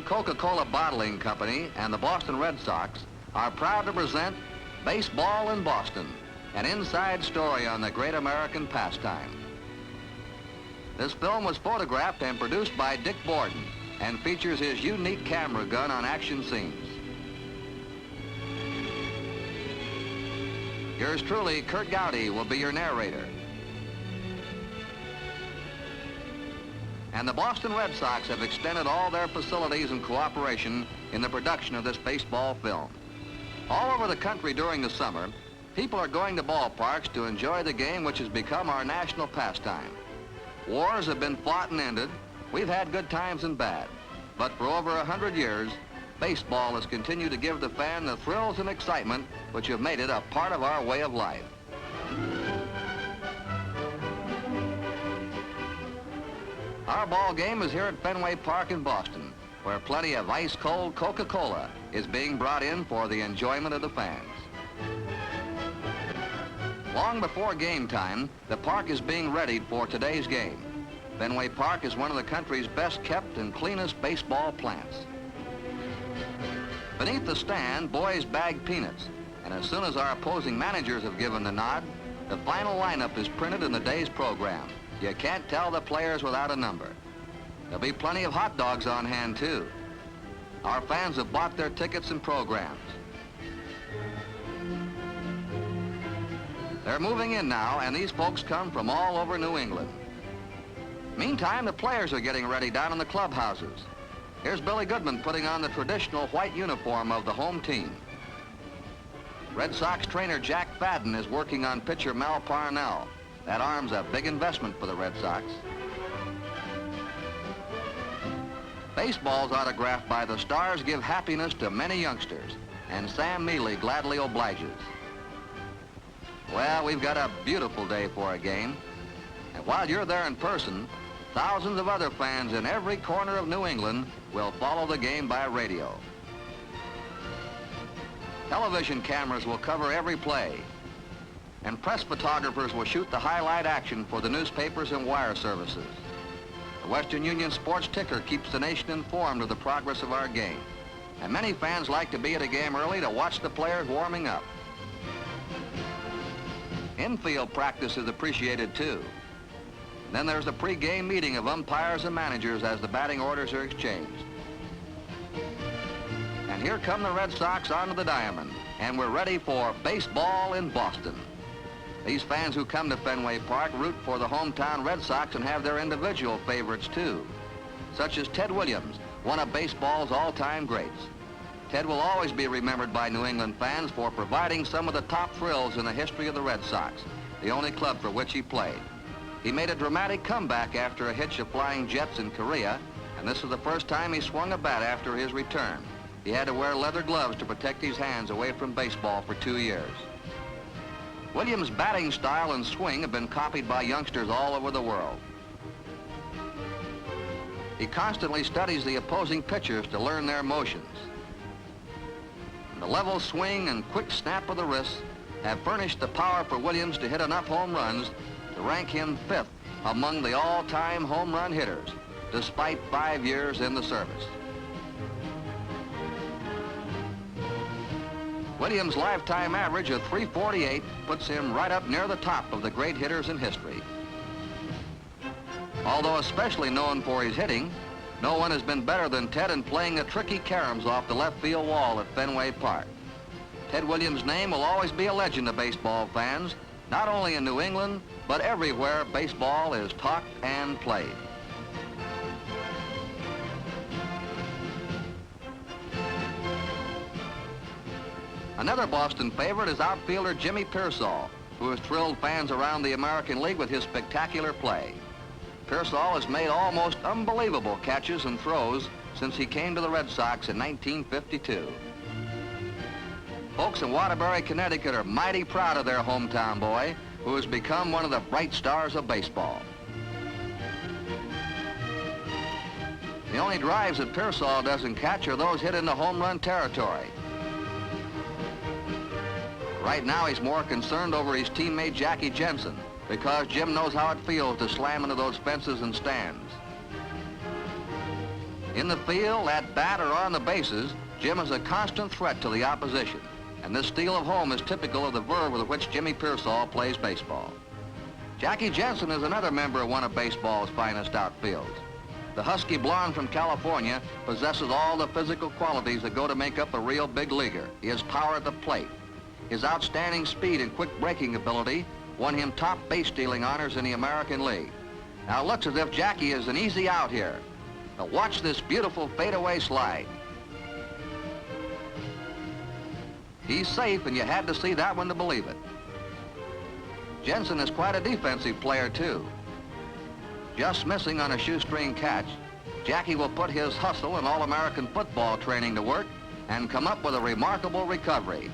Coca-Cola Bottling Company and the Boston Red Sox are proud to present Baseball in Boston, an inside story on the great American pastime. This film was photographed and produced by Dick Borden and features his unique camera gun on action scenes. Yours truly, Kurt Gowdy, will be your narrator. And the Boston Red Sox have extended all their facilities and cooperation in the production of this baseball film. All over the country during the summer, people are going to ballparks to enjoy the game which has become our national pastime. Wars have been fought and ended. We've had good times and bad. But for over 100 years, baseball has continued to give the fan the thrills and excitement which have made it a part of our way of life. Our ball game is here at Fenway Park in Boston, where plenty of ice-cold Coca-Cola is being brought in for the enjoyment of the fans. Long before game time, the park is being readied for today's game. Fenway Park is one of the country's best kept and cleanest baseball plants. Beneath the stand, boys bag peanuts, and as soon as our opposing managers have given the nod, the final lineup is printed in the day's program. You can't tell the players without a number. There'll be plenty of hot dogs on hand, too. Our fans have bought their tickets and programs. They're moving in now, and these folks come from all over New England. Meantime, the players are getting ready down in the clubhouses. Here's Billy Goodman putting on the traditional white uniform of the home team. Red Sox trainer Jack Fadden is working on pitcher Mel Parnell. That arm's a big investment for the Red Sox. Baseballs autographed by the stars give happiness to many youngsters, and Sam Mealy gladly obliges. Well, we've got a beautiful day for a game, and while you're there in person, thousands of other fans in every corner of New England will follow the game by radio. Television cameras will cover every play, and press photographers will shoot the highlight action for the newspapers and wire services. The Western Union Sports Ticker keeps the nation informed of the progress of our game, and many fans like to be at a game early to watch the players warming up. Infield practice is appreciated too. Then there's the pre-game meeting of umpires and managers as the batting orders are exchanged. And here come the Red Sox onto the diamond, and we're ready for baseball in Boston. These fans who come to Fenway Park root for the hometown Red Sox and have their individual favorites too, such as Ted Williams, one of baseball's all-time greats. Ted will always be remembered by New England fans for providing some of the top thrills in the history of the Red Sox, the only club for which he played. He made a dramatic comeback after a hitch of flying jets in Korea, and this was the first time he swung a bat after his return. He had to wear leather gloves to protect his hands away from baseball for 2 years. Williams' batting style and swing have been copied by youngsters all over the world. He constantly studies the opposing pitchers to learn their motions. The level swing and quick snap of the wrists have furnished the power for Williams to hit enough home runs to rank him 5th among the all-time home run hitters, despite 5 years in the service. Williams' lifetime average of .348 puts him right up near the top of the great hitters in history. Although especially known for his hitting, no one has been better than Ted in playing the tricky caroms off the left field wall at Fenway Park. Ted Williams' name will always be a legend to baseball fans, not only in New England, but everywhere baseball is talked and played. Another Boston favorite is outfielder Jimmy Piersall, who has thrilled fans around the American League with his spectacular play. Piersall has made almost unbelievable catches and throws since he came to the Red Sox in 1952. Folks in Waterbury, Connecticut are mighty proud of their hometown boy, who has become one of the bright stars of baseball. The only drives that Piersall doesn't catch are those hit into home run territory. Right now, he's more concerned over his teammate Jackie Jensen, because Jim knows how it feels to slam into those fences and stands. In the field, at bat, or on the bases, Jim is a constant threat to the opposition, and this steal of home is typical of the verve with which Jimmy Pearsall plays baseball. Jackie Jensen is another member of one of baseball's finest outfields. The husky blonde from California possesses all the physical qualities that go to make up a real big leaguer. He has power at the plate. His outstanding speed and quick breaking ability won him top base stealing honors in the American League. Now it looks as if Jackie is an easy out here. Now watch this beautiful fadeaway slide. He's safe, and you had to see that one to believe it. Jensen is quite a defensive player, too. Just missing on a shoestring catch, Jackie will put his hustle and All-American football training to work and come up with a remarkable recovery.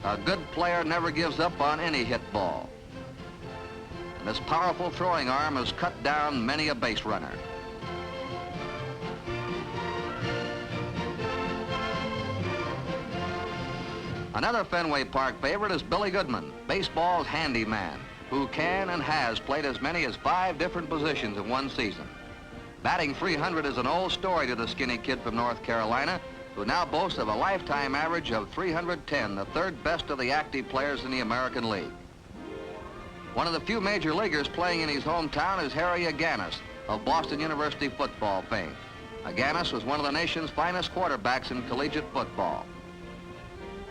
A good player never gives up on any hit ball. And this powerful throwing arm has cut down many a base runner. Another Fenway Park favorite is Billy Goodman, baseball's handyman, who can and has played as many as 5 different positions in one season. Batting .300 is an old story to the skinny kid from North Carolina, who now boasts of a lifetime average of .310, the 3rd best of the active players in the American League. One of the few major leaguers playing in his hometown is Harry Aganis of Boston University football fame. Aganis was one of the nation's finest quarterbacks in collegiate football.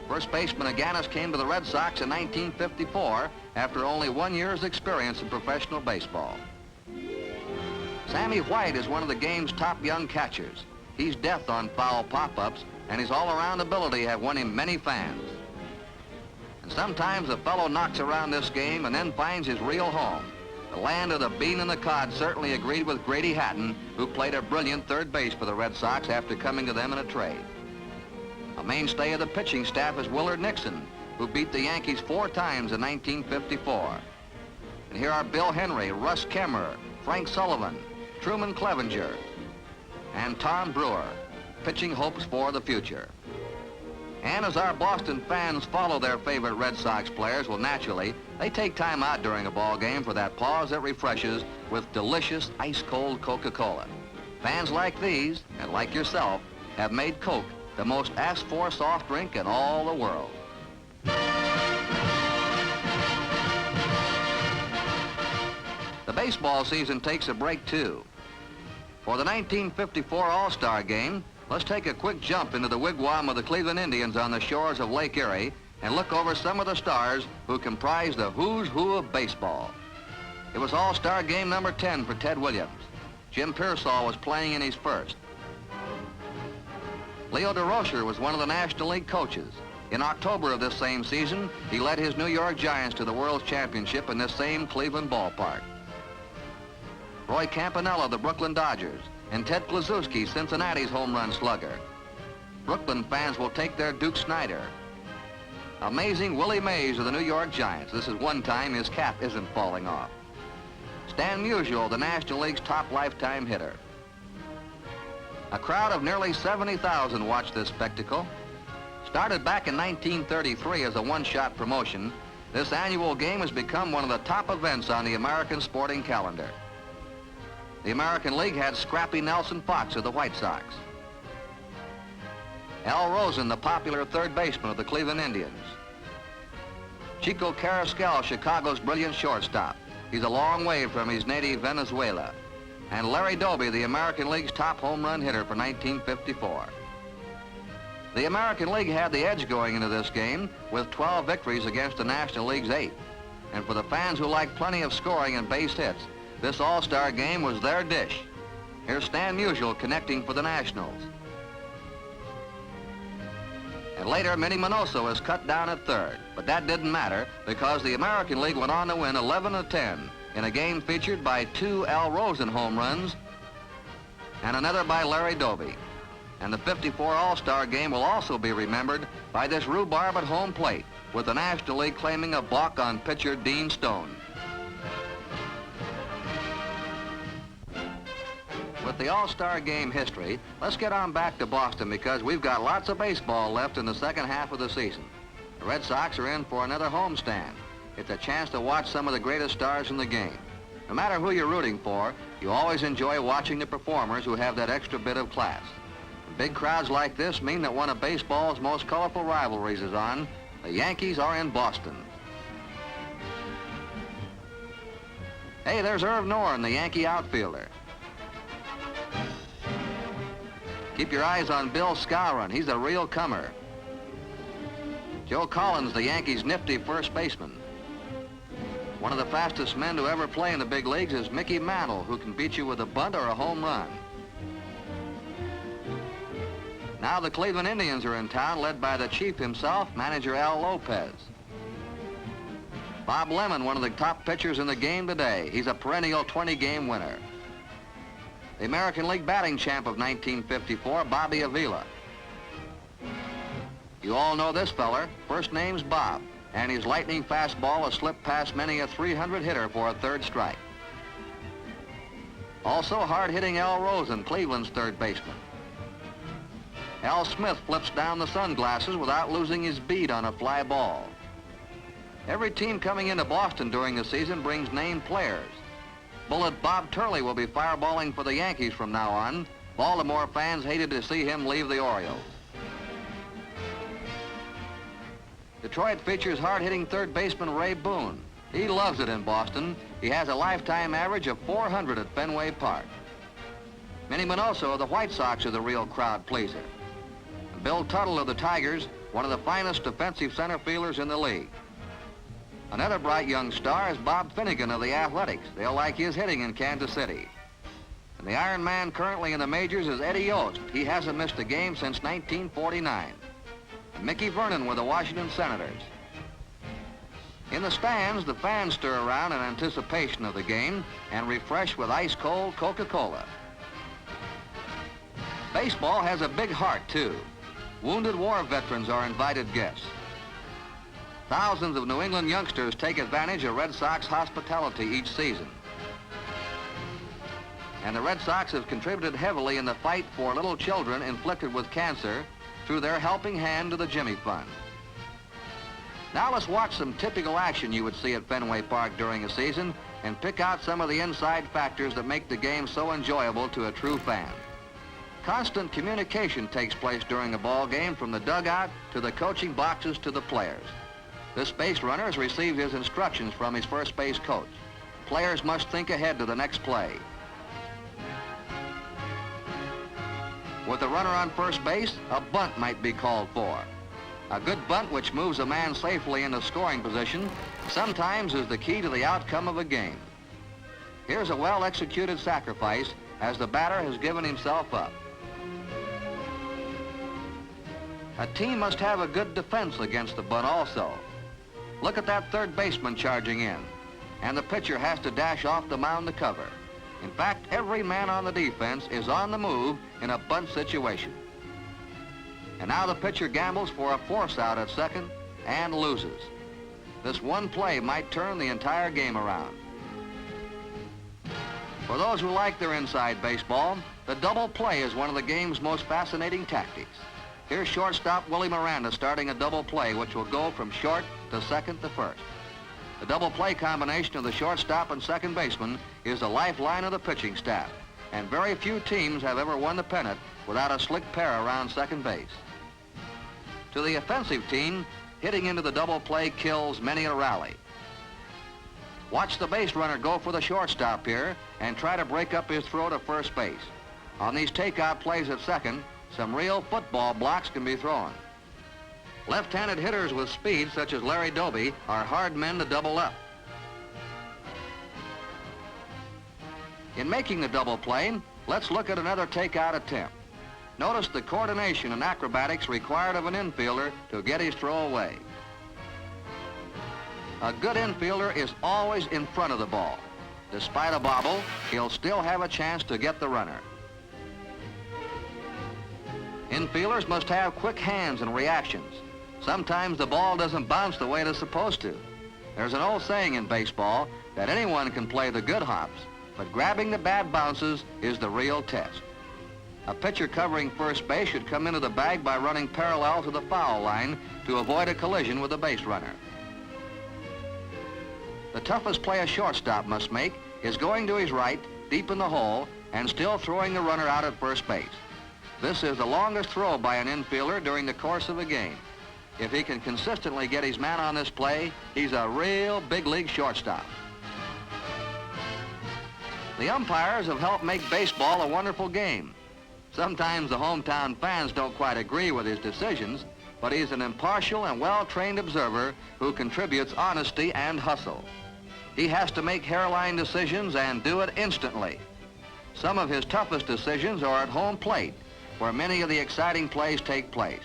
First baseman Aganis came to the Red Sox in 1954 after only 1 year's experience in professional baseball. Sammy White is one of the game's top young catchers. He's death on foul pop-ups, and his all-around ability have won him many fans. And sometimes a fellow knocks around this game and then finds his real home. The land of the bean and the cod certainly agreed with Grady Hatton, who played a brilliant third base for the Red Sox after coming to them in a trade. A mainstay of the pitching staff is Willard Nixon, who beat the Yankees 4 times in 1954. And here are Bill Henry, Russ Kemmer, Frank Sullivan, Truman Clevenger, and Tom Brewer, pitching hopes for the future. And as our Boston fans follow their favorite Red Sox players, well, naturally, they take time out during a ball game for that pause that refreshes with delicious ice-cold Coca-Cola. Fans like these, and like yourself, have made Coke the most asked-for soft drink in all the world. The baseball season takes a break, too. For the 1954 All-Star Game, let's take a quick jump into the wigwam of the Cleveland Indians on the shores of Lake Erie and look over some of the stars who comprise the who's who of baseball. It was All-Star Game number 10 for Ted Williams. Jim Pearsall was playing in his first. Leo DeRocher was one of the National League coaches. In October of this same season, he led his New York Giants to the World Championship in this same Cleveland ballpark. Roy Campanella of the Brooklyn Dodgers, and Ted Kluszewski, Cincinnati's home run slugger. Brooklyn fans will take their Duke Snider. Amazing Willie Mays of the New York Giants. This is one time his cap isn't falling off. Stan Musial, the National League's top lifetime hitter. A crowd of nearly 70,000 watched this spectacle. Started back in 1933 as a one-shot promotion, this annual game has become one of the top events on the American sporting calendar. The American League had Scrappy Nelson Fox of the White Sox. Al Rosen, the popular third baseman of the Cleveland Indians. Chico Carrasquel, Chicago's brilliant shortstop. He's a long way from his native Venezuela. And Larry Doby, the American League's top home run hitter for 1954. The American League had the edge going into this game with 12 victories against the National League's 8. And for the fans who like plenty of scoring and base hits, this All-Star game was their dish. Here's Stan Musial connecting for the Nationals. And later, Minnie Minoso was cut down at third, but that didn't matter because the American League went on to win 11-10 in a game featured by 2 Al Rosen home runs and another by Larry Doby. And the '54 All-Star Game will also be remembered by this rhubarb at home plate, with the National League claiming a balk on pitcher Dean Stone. With the All-Star Game history, let's get on back to Boston because we've got lots of baseball left in the second half of the season. The Red Sox are in for another homestand. It's a chance to watch some of the greatest stars in the game. No matter who you're rooting for, you always enjoy watching the performers who have that extra bit of class. Big crowds like this mean that one of baseball's most colorful rivalries is on. The Yankees are in Boston. Hey, there's Irv Norton, the Yankee outfielder. Keep your eyes on Bill Skowron. He's a real comer. Joe Collins, the Yankees' nifty first baseman. One of the fastest men to ever play in the big leagues is Mickey Mantle, who can beat you with a bunt or a home run. Now the Cleveland Indians are in town, led by the chief himself, manager Al Lopez. Bob Lemon, one of the top pitchers in the game today. He's a perennial 20-game winner. The American League batting champ of 1954, Bobby Avila. You all know this feller. First name's Bob, and his lightning fastball has slipped past many a 300 hitter for a third strike. Also hard-hitting Al Rosen, Cleveland's third baseman. Al Smith flips down the sunglasses without losing his bead on a fly ball. Every team coming into Boston during the season brings named players. Bullet Bob Turley will be fireballing for the Yankees from now on. Baltimore fans hated to see him leave the Orioles. Detroit features hard-hitting third baseman Ray Boone. He loves it in Boston. He has a lifetime average of 400 at Fenway Park. Minnie Minoso of the White Sox are the real crowd pleaser. Bill Tuttle of the Tigers, one of the finest defensive center fielders in the league. Another bright young star is Bob Finnegan of the Athletics. They'll like his hitting in Kansas City. And the Iron Man currently in the majors is Eddie Yost. He hasn't missed a game since 1949. And Mickey Vernon with the Washington Senators. In the stands, the fans stir around in anticipation of the game and refresh with ice-cold Coca-Cola. Baseball has a big heart, too. Wounded war veterans are invited guests. Thousands of New England youngsters take advantage of Red Sox hospitality each season. And the Red Sox have contributed heavily in the fight for little children inflicted with cancer through their helping hand to the Jimmy Fund. Now let's watch some typical action you would see at Fenway Park during a season and pick out some of the inside factors that make the game so enjoyable to a true fan. Constant communication takes place during a ball game, from the dugout to the coaching boxes to the players. This base runner has received his instructions from his first base coach. Players must think ahead to the next play. With a runner on first base, a bunt might be called for. A good bunt which moves a man safely into scoring position sometimes is the key to the outcome of a game. Here's a well-executed sacrifice as the batter has given himself up. A team must have a good defense against the bunt also. Look at that third baseman charging in, and the pitcher has to dash off the mound to cover. In fact, every man on the defense is on the move in a bunt situation. And now the pitcher gambles for a force out at second and loses. This one play might turn the entire game around. For those who like their inside baseball, the double play is one of the game's most fascinating tactics. Here's shortstop Willie Miranda starting a double play which will go from short to second to first. The double play combination of the shortstop and second baseman is the lifeline of the pitching staff, and very few teams have ever won the pennant without a slick pair around second base. To the offensive team, hitting into the double play kills many a rally. Watch the base runner go for the shortstop here and try to break up his throw to first base. On these takeout plays at second, some real football blocks can be thrown. Left-handed hitters with speed, such as Larry Doby, are hard men to double up. In making the double play, let's look at another takeout attempt. Notice the coordination and acrobatics required of an infielder to get his throw away. A good infielder is always in front of the ball. Despite a bobble, he'll still have a chance to get the runner. Infielders must have quick hands and reactions. Sometimes the ball doesn't bounce the way it is supposed to. There's an old saying in baseball that anyone can play the good hops, but grabbing the bad bounces is the real test. A pitcher covering first base should come into the bag by running parallel to the foul line to avoid a collision with the base runner. The toughest play a shortstop must make is going to his right, deep in the hole, and still throwing the runner out at first base. This is the longest throw by an infielder during the course of a game. If he can consistently get his man on this play, he's a real big league shortstop. The umpires have helped make baseball a wonderful game. Sometimes the hometown fans don't quite agree with his decisions, but he's an impartial and well-trained observer who contributes honesty and hustle. He has to make hairline decisions and do it instantly. Some of his toughest decisions are at home plate, where many of the exciting plays take place.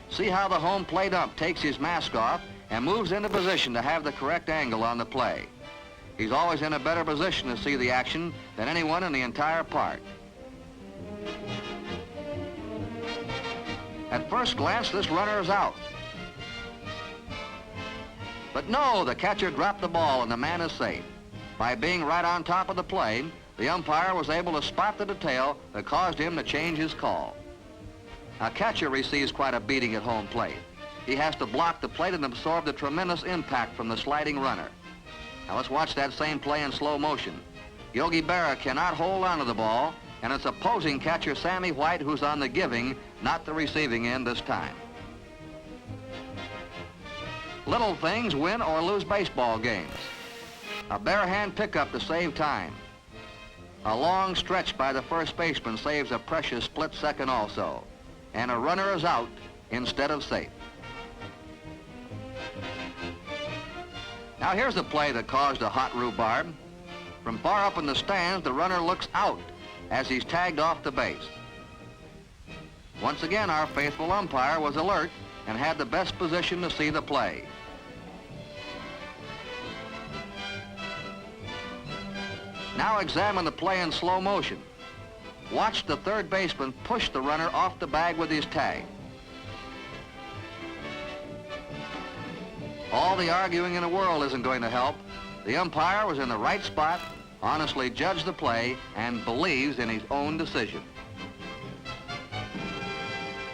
See how the home plate ump takes his mask off and moves into position to have the correct angle on the play. He's always in a better position to see the action than anyone in the entire park. At first glance, this runner is out. But no, the catcher dropped the ball and the man is safe. By being right on top of the play, the umpire was able to spot the detail that caused him to change his call. A catcher receives quite a beating at home plate. He has to block the plate and absorb the tremendous impact from the sliding runner. Now let's watch that same play in slow motion. Yogi Berra cannot hold onto the ball, and it's opposing catcher Sammy White who's on the giving, not the receiving end this time. Little things win or lose baseball games. A bare hand pickup to save time. A long stretch by the first baseman saves a precious split second also. And a runner is out instead of safe. Now here's a play that caused a hot rhubarb. From far up in the stands, the runner looks out as he's tagged off the base. Once again, our faithful umpire was alert and had the best position to see the play. Now examine the play in slow motion. Watch the third baseman push the runner off the bag with his tag. All the arguing in the world isn't going to help. The umpire was in the right spot, honestly judged the play, and believes in his own decision.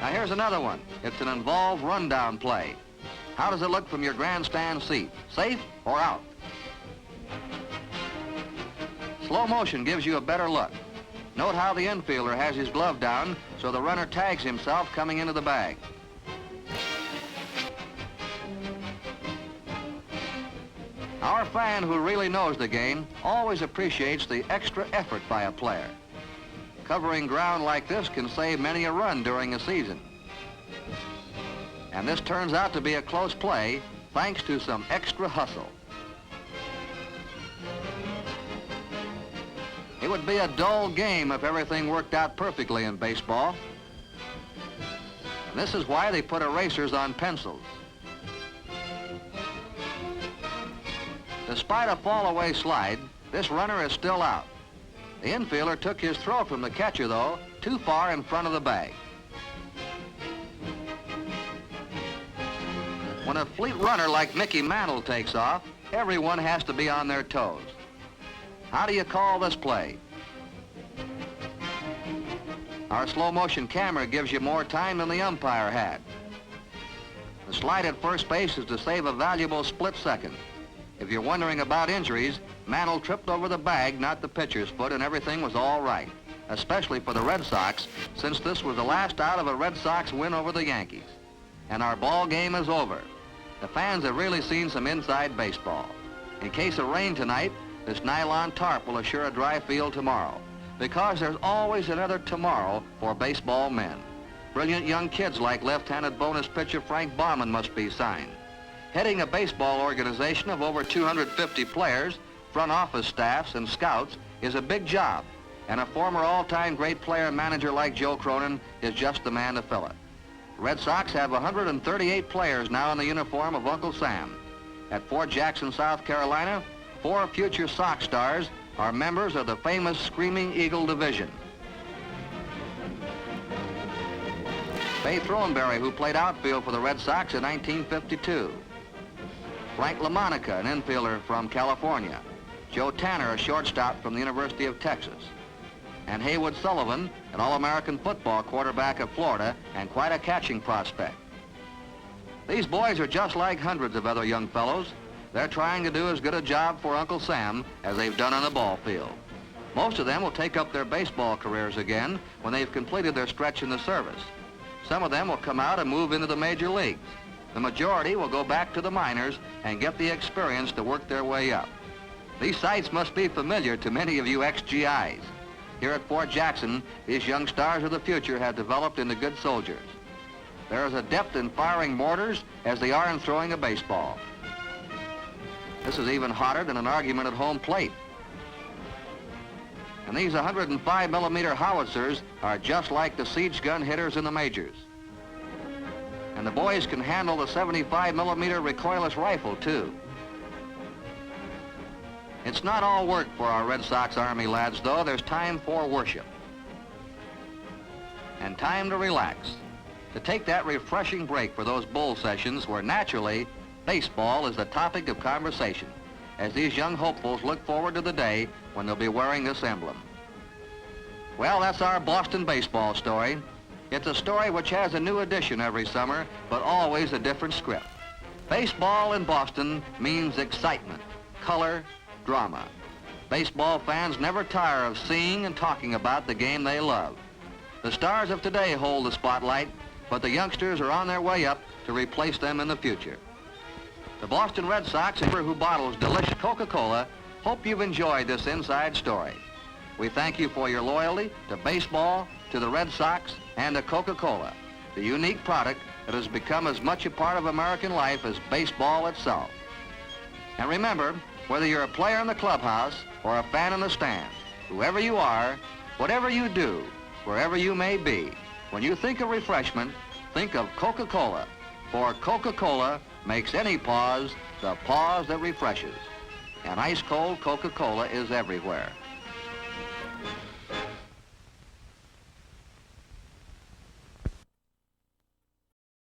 Now here's another one. It's an involved rundown play. How does it look from your grandstand seat? Safe or out? Slow motion gives you a better look. Note how the infielder has his glove down so the runner tags himself coming into the bag. Our fan who really knows the game always appreciates the extra effort by a player. Covering ground like this can save many a run during a season. And this turns out to be a close play thanks to some extra hustle. It would be a dull game if everything worked out perfectly in baseball. And this is why they put erasers on pencils. Despite a fall-away slide, this runner is still out. The infielder took his throw from the catcher, though, too far in front of the bag. When a fleet runner like Mickey Mantle takes off, everyone has to be on their toes. How do you call this play? Our slow motion camera gives you more time than the umpire had. The slide at first base is to save a valuable split second. If you're wondering about injuries, Mantle tripped over the bag, not the pitcher's foot, and everything was all right, especially for the Red Sox, since this was the last out of a Red Sox win over the Yankees. And our ball game is over. The fans have really seen some inside baseball. In case of rain tonight, this nylon tarp will assure a dry field tomorrow, because there's always another tomorrow for baseball men. Brilliant young kids like left-handed bonus pitcher Frank Baumann must be signed. Heading a baseball organization of over 250 players, front office staffs, and scouts is a big job, and a former all-time great player and manager like Joe Cronin is just the man to fill it. Red Sox have 138 players now in the uniform of Uncle Sam. At Fort Jackson, South Carolina, 4 future Sox stars are members of the famous Screaming Eagle division. Fay Throneberry, who played outfield for the Red Sox in 1952. Frank LaMonica, an infielder from California. Joe Tanner, a shortstop from the University of Texas. And Haywood Sullivan, an All-American football quarterback of Florida and quite a catching prospect. These boys are just like hundreds of other young fellows. They're trying to do as good a job for Uncle Sam as they've done on the ball field. Most of them will take up their baseball careers again when they've completed their stretch in the service. Some of them will come out and move into the major leagues. The majority will go back to the minors and get the experience to work their way up. These sights must be familiar to many of you ex-GIs. Here at Fort Jackson, these young stars of the future have developed into good soldiers. There is a depth in firing mortars as they are in throwing a baseball. This is even hotter than an argument at home plate. And these 105mm howitzers are just like the siege gun hitters in the majors. And the boys can handle the 75mm recoilless rifle, too. It's not all work for our Red Sox Army lads, though. There's time for worship. And time to relax. To take that refreshing break for those bull sessions where naturally baseball is the topic of conversation, as these young hopefuls look forward to the day when they'll be wearing this emblem. Well, that's our Boston baseball story. It's a story which has a new edition every summer, but always a different script. Baseball in Boston means excitement, color, drama. Baseball fans never tire of seeing and talking about the game they love. The stars of today hold the spotlight, but the youngsters are on their way up to replace them in the future. The Boston Red Sox, who bottles delicious Coca-Cola, hope you've enjoyed this inside story. We thank you for your loyalty to baseball, to the Red Sox, and to Coca-Cola, the unique product that has become as much a part of American life as baseball itself. And remember, whether you're a player in the clubhouse or a fan in the stands, whoever you are, whatever you do, wherever you may be, when you think of refreshment, think of Coca-Cola, for Coca-Cola makes any pause the pause that refreshes. And ice-cold Coca-Cola is everywhere.